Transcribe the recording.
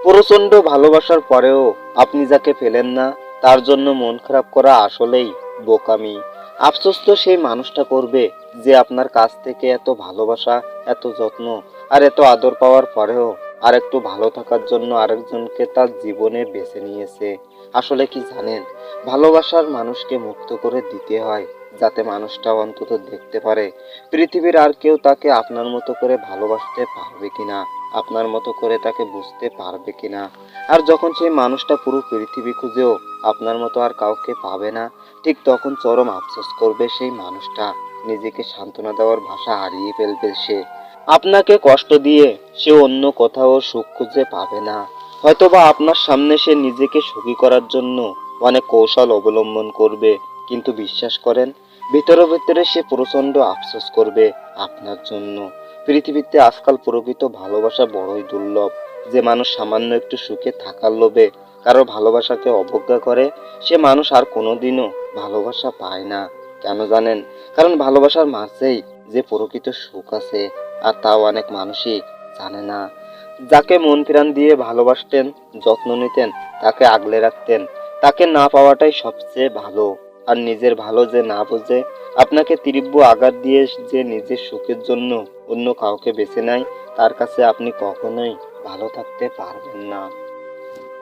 প্রচন্ড ভালোবাসার পরেও আপনি যাকে পেলেন না, তার জন্য মন খারাপ করা আসলেই বোকামি। আফসোস তো সেই মানুষটা করবে যে আপনার কাছ থেকে এত ভালোবাসা, এত যত্ন আর এত আদর পাওয়ার পরেও আর একটু ভালো থাকার জন্য আরেকজনকে তার জীবনে বেছে নিয়েছে। আসলে কি জানেন, ভালোবাসার মানুষকে মুক্ত করে দিতে হয়, যাতে মানুষটা অন্তত দেখতে পারে পৃথিবীর আর কেউ তাকে আপনার মতো করে ভালোবাসতে পারবে কিনা, আপনার মতো করে তাকে বুঝতে পারবে কিনা। আর যখন সেই মানুষটা পুরো পৃথিবী খুঁজেও আপনার মতো আর কাউকে পাবে না, ঠিক তখন চরম আফসোস করবে সেই মানুষটা, নিজেকে সান্ত্বনা দেওয়ার ভাষা হারিয়ে ফেলবে সে। আপনাকে কষ্ট দিয়ে সে অন্য কোথাও সুখ খুঁজে পাবে না। হয়তোবা আপনার সামনে সে নিজেকে সুখী করার জন্য অনেক কৌশল অবলম্বন করবে, কিন্তু বিশ্বাস করেন, ভিতরে ভিতরে সে প্রচন্ড আফসোস করবে আপনার জন্য। পৃথিবীতে আজকাল প্রকৃত ভালোবাসা বড়ই দুর্লভ। যে মানুষ সামান্য একটু সুখে থাকার লোভে কারো ভালোবাসাকে অবজ্ঞা করে, সে মানুষ আর কোনোদিনও ভালোবাসা পায় না। কেন জানেন? কারণ ভালোবাসার মাঝেই যে প্রকৃত সুখ আছে, আর তাও অনেক মানুষই জানে না। যাকে মন প্রাণ দিয়ে ভালোবাসতেন, যত্ন নিতেন, তাকে আগলে রাখতেন, তাকে না পাওয়াটাই সবচেয়ে ভালো। আর নিজের ভালো যে না বোঝে, আপনাকে তীব্র আঘাত দিয়ে যে নিজের সুখের জন্য অন্য কাউকে বেছে নেয়, তার কাছে আপনি কখনোই ভালো থাকতে পারবেন না।